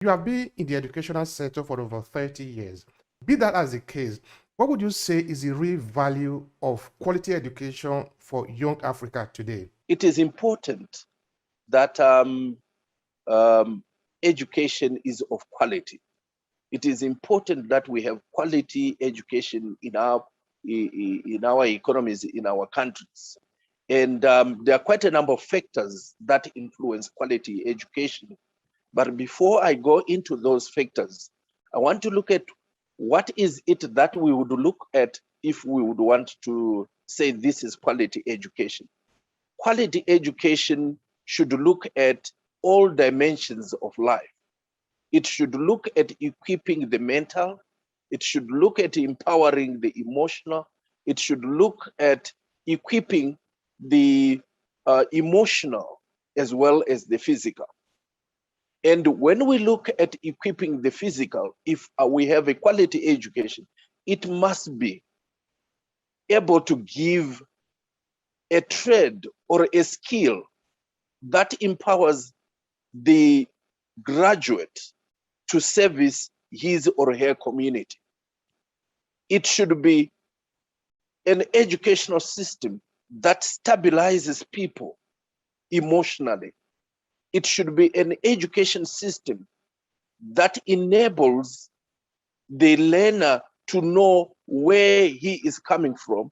You have been in the educational sector for over 30 years. Be that as the case, what would you say is the real value of quality education for young Africa today? It is important that education is of quality. It is important that we have quality education in our economies, in our countries. And there are quite a number of factors that influence quality education. But before I go into those factors, I want to look at what is it that we would look at if we would want to say this is quality education. Quality education should look at all dimensions of life. It should look at equipping the mental. It should look at empowering the emotional. It should look at equipping the emotional as well as the physical. And when we look at equipping the physical, if we have a quality education, it must be able to give a trade or a skill that empowers the graduate to service his or her community. It should be an educational system that stabilizes people emotionally. It should be an education system that enables the learner to know where he is coming from,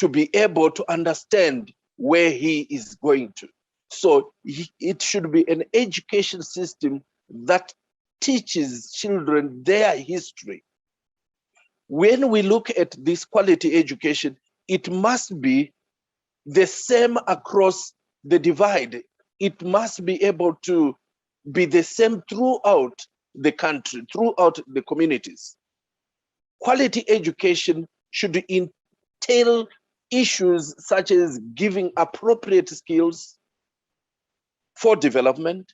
to be able to understand where he is going to. So it should be an education system that teaches children their history. When we look at this quality education, it must be the same across the divide. It must be able to be the same throughout the country, throughout the communities. Quality education should entail issues such as giving appropriate skills for development.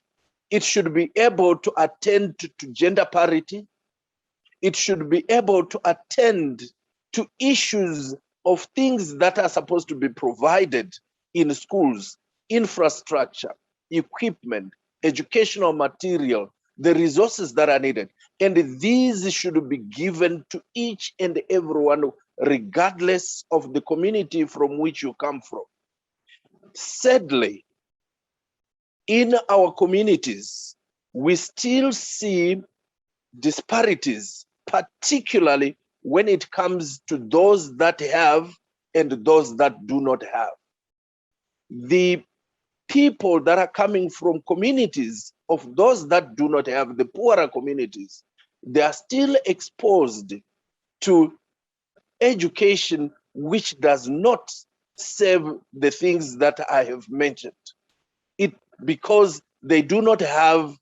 It should be able to attend to gender parity. It should be able to attend to issues of things that are supposed to be provided in schools, infrastructure, equipment, educational material, the resources that are needed. And these should be given to each and everyone, regardless of the community from which you come from. Sadly, in our communities, we still see disparities, particularly when it comes to those that have and those that do not have. The people that are coming from communities of those that do not have, the poorer communities, they are still exposed to education which does not serve the things that I have mentioned. It because they do not have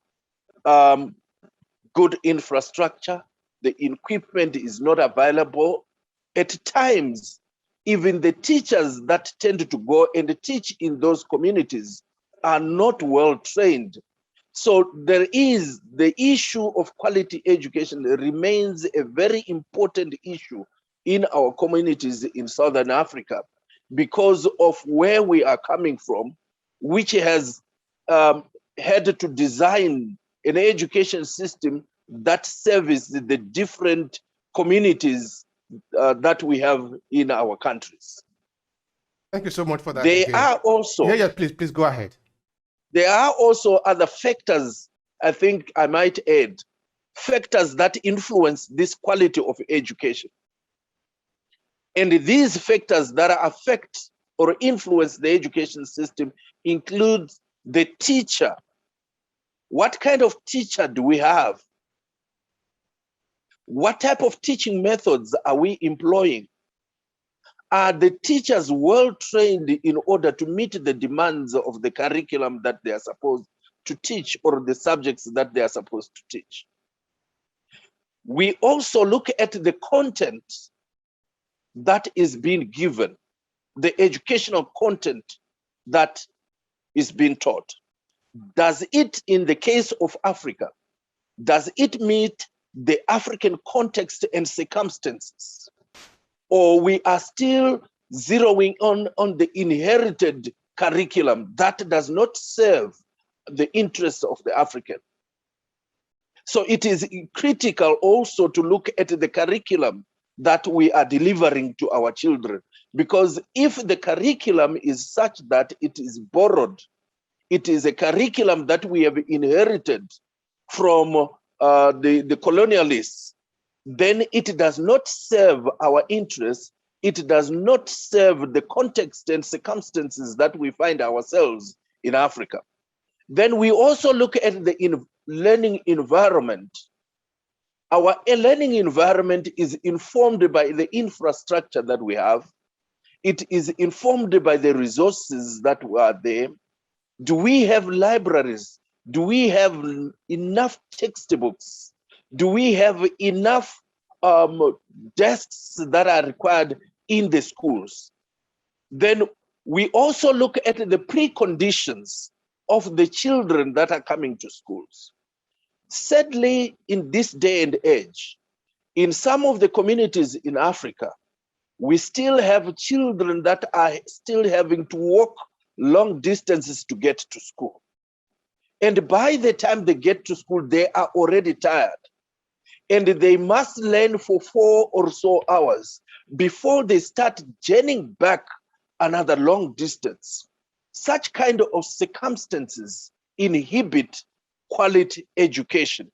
good infrastructure, the equipment is not available. At times, even the teachers that tend to go and teach in those communities are not well trained. So there is the issue of quality education remains a very important issue in our communities in Southern Africa because of where we are coming from, which has had to design an education system that serves the different communities that we have in our countries. Thank you so much for that. They again. are also Yeah, please go ahead. There are also other factors, I think I might add, factors that influence this quality of education. And these factors that affect or influence the education system include the teacher. What kind of teacher do we have? What type of teaching methods are we employing? Are the teachers well trained in order to meet the demands of the curriculum that they are supposed to teach or the subjects that they are supposed to teach? We also look at the content that is being given, the educational content that is being taught. Does it, in the case of Africa, does it meet the African context and circumstances? Or we are still zeroing on the inherited curriculum that does not serve the interests of the African? So it is critical also to look at the curriculum that we are delivering to our children, because if the curriculum is such that it is borrowed, it is a curriculum that we have inherited from the colonialists, then it does not serve our interests. It does not serve the context and circumstances that we find ourselves in Africa. Then we also look at the learning environment. Our learning environment is informed by the infrastructure that we have. It is informed by the resources that are there. Do we have libraries? Do we have enough textbooks? Do we have enough desks that are required in the schools? Then we also look at the preconditions of the children that are coming to schools. Sadly, in this day and age, in some of the communities in Africa, we still have children that are still having to walk long distances to get to school. And by the time they get to school, they are already tired. And they must learn for 4 or so hours before they start journeying back another long distance. Such kind of circumstances inhibit quality education.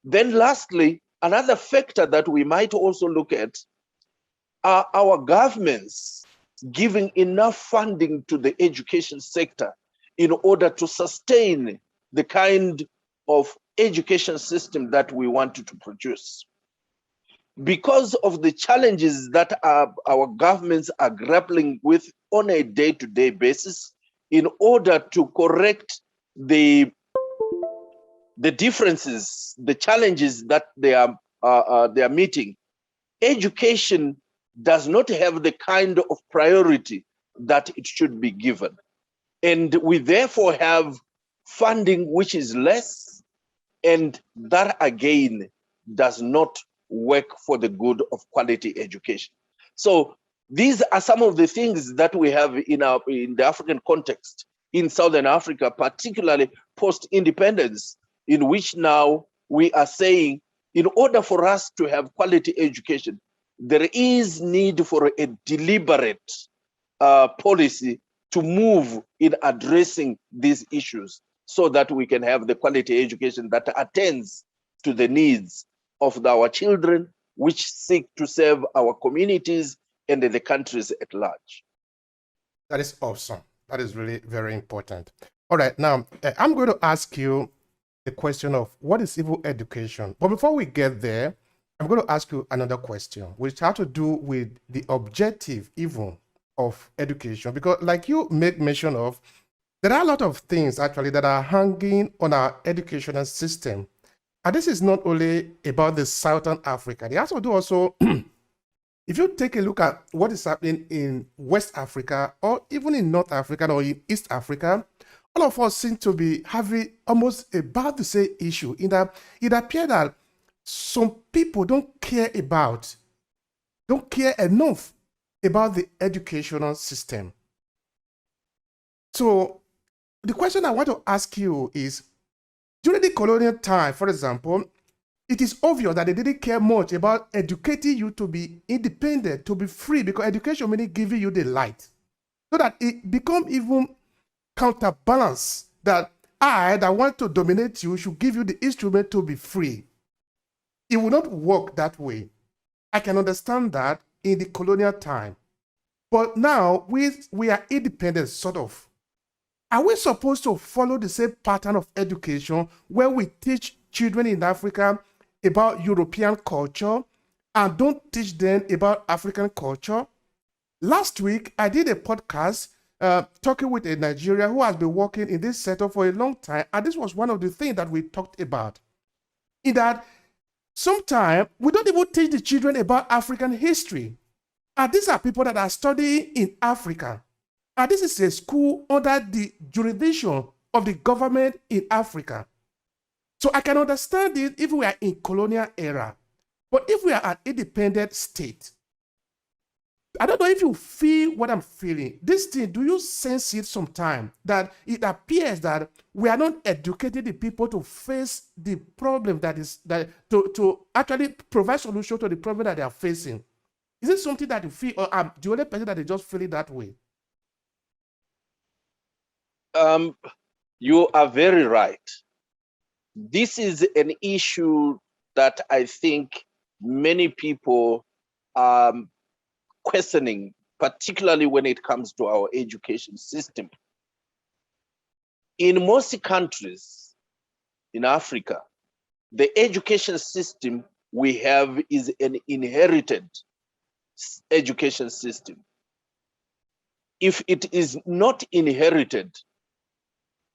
Then lastly, another factor that we might also look at are our governments giving enough funding to the education sector in order to sustain the kind of education system that we want to produce. Because of the challenges that our governments are grappling with on a day-to-day basis, in order to correct the differences, the challenges that they are meeting, education does not have the kind of priority that it should be given. And we therefore have funding which is less, and that again does not work for the good of quality education. So these are some of the things that we have in the African context, in Southern Africa, particularly post-independence, in which now we are saying, in order for us to have quality education, there is need for a deliberate policy to move in addressing these issues so that we can have the quality education that attends to the needs of our children, which seek to serve our communities and the countries at large. That is awesome. That is really very important. All right, now I'm going to ask you the question of what is civil education. But before we get there, I'm going to ask you another question, which has to do with the objective even of education. Because like you make mention of, there are a lot of things actually that are hanging on our educational system. And this is not only about the Southern Africa. They also do also, if you take a look at what is happening in West Africa, or even in North Africa or in East Africa, all of us seem to be having almost about the same issue, in that it appears that some people don't care enough about the educational system. So the question I want to ask you is, during the colonial time, for example, it is obvious that they didn't care much about educating you to be independent, to be free, because education means giving you the light. So that it becomes even counterbalance that I, that want to dominate you, should give you the instrument to be free. It will not work that way. I can understand that in the colonial time. But now we are independent, sort of. Are we supposed to follow the same pattern of education where we teach children in Africa about European culture and don't teach them about African culture? Last week, I did a podcast talking with a Nigerian who has been working in this sector for a long time, and this was one of the things that we talked about. In that, sometimes we don't even teach the children about African history. And these are people that are studying in Africa. And this is a school under the jurisdiction of the government in Africa. So I can understand it if we are in colonial era. But if we are an independent state, I don't know if you feel what I'm feeling. This thing, do you sense it sometime that it appears that we are not educating the people to face the problem that is that to actually provide solution to the problem that they are facing? Is it something that you feel, or I'm the only person that is just feeling that way? You are very right. This is an issue that I think many people are questioning, particularly when it comes to our education system. In most countries in Africa, the education system we have is an inherited education system. If it is not inherited,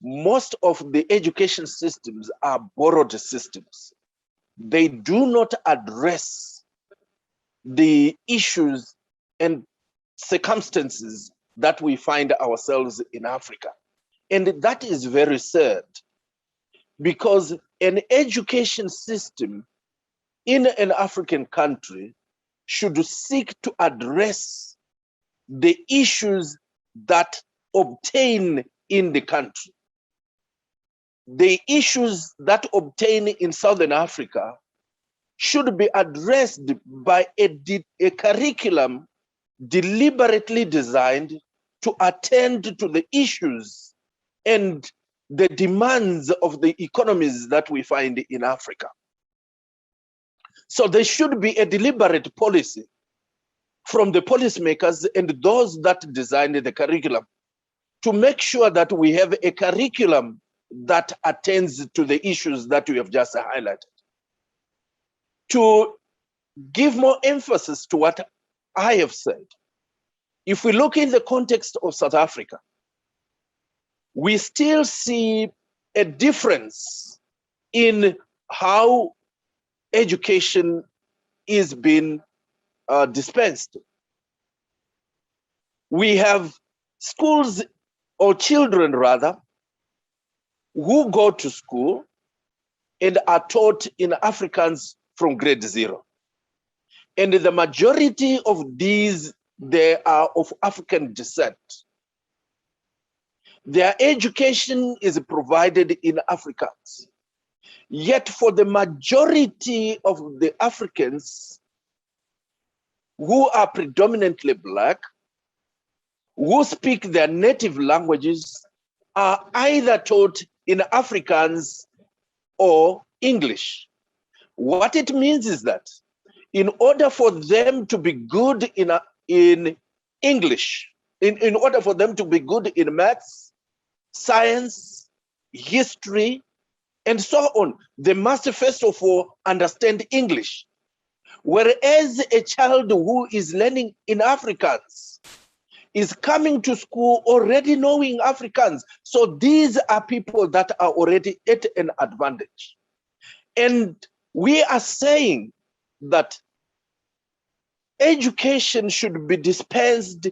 most of the education systems are borrowed systems. They do not address the issues and circumstances that we find ourselves in Africa. And that is very sad, because an education system in an African country should seek to address the issues that obtain in the country. The issues that obtain in Southern Africa should be addressed by a curriculum deliberately designed to attend to the issues and the demands of the economies that we find in Africa. So there should be a deliberate policy from the policymakers and those that designed the curriculum to make sure that we have a curriculum that attends to the issues that we have just highlighted. To give more emphasis to what I have said, if we look in the context of South Africa, we still see a difference in how education is being dispensed. We have schools, or children rather, who go to school and are taught in Afrikaans from grade 0. And the majority of these, they are of African descent. Their education is provided in Afrikaans. Yet for the majority of the Africans who are predominantly Black, who speak their native languages, are either taught in Afrikaans or English. What it means is that in order for them to be good in English, in order for them to be good in maths, science, history, and so on, they must first of all understand English. Whereas a child who is learning in Afrikaans is coming to school already knowing Afrikaans. So these are people that are already at an advantage. And we are saying that education should be dispensed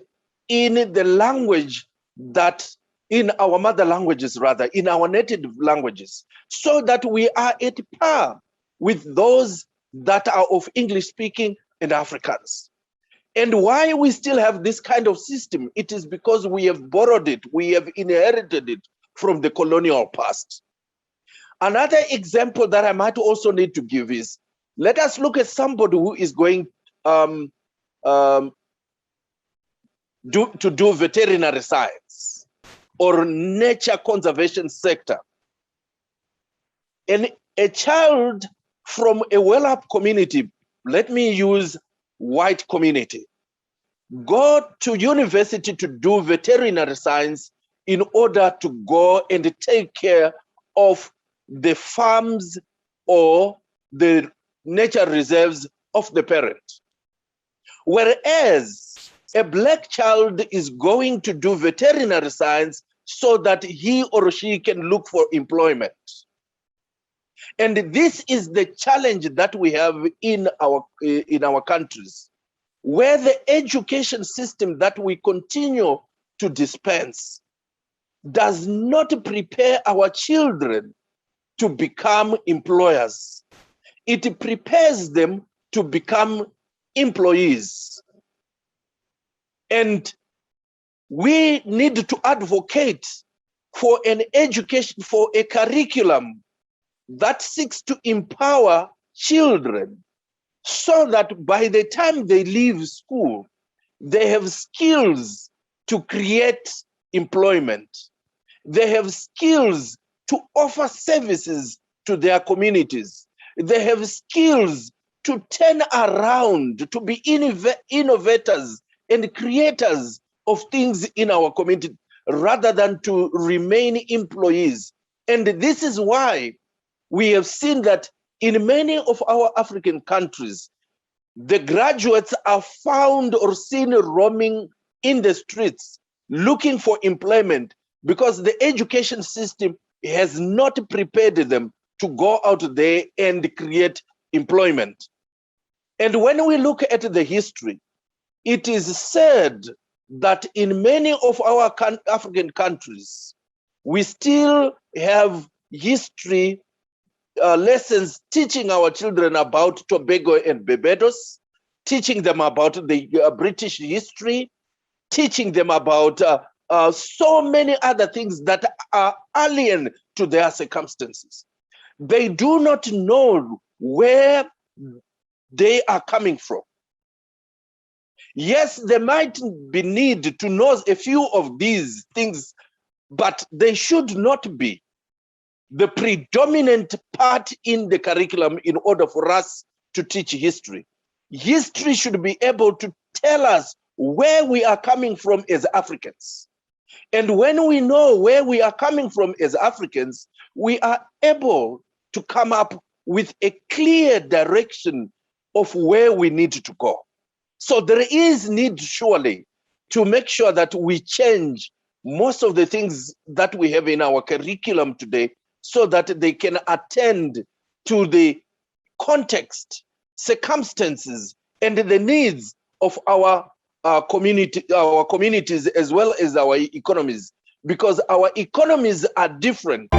in the language that, in our mother languages rather, in our native languages, so that we are at par with those that are of English speaking and Africans. And why we still have this kind of system, it is because we have borrowed it, we have inherited it from the colonial past. Another example that I might also need to give is, let us look at somebody who is going to do veterinary science or nature conservation sector. And a child from a well-up community, let me use white community, go to university to do veterinary science in order to go and take care of the farms or the nature reserves of the parent. Whereas a Black child is going to do veterinary science so that he or she can look for employment. And this is the challenge that we have in our countries, where the education system that we continue to dispense does not prepare our children to become employers. It prepares them to become employees. And we need to advocate for an education, for a curriculum that seeks to empower children so that by the time they leave school, they have skills to create employment. They have skills to offer services to their communities. They have skills to turn around, to be innovators and creators of things in our community rather than to remain employees. And this is why we have seen that in many of our African countries, the graduates are found or seen roaming in the streets looking for employment because the education system has not prepared them to go out there and create employment. And when we look at the history, it is said that in many of our African countries, we still have history lessons teaching our children about Tobago and Barbados, teaching them about the British history, teaching them about so many other things that are alien to their circumstances. They do not know where they are coming from. Yes, there might be need to know a few of these things, but they should not be the predominant part in the curriculum in order for us to teach history. History should be able to tell us where we are coming from as Africans. And when we know where we are coming from as Africans, we are able to come up with a clear direction of where we need to go. So there is need surely to make sure that we change most of the things that we have in our curriculum today so that they can attend to the context, circumstances, and the needs of our communities as well as our economies, because our economies are different.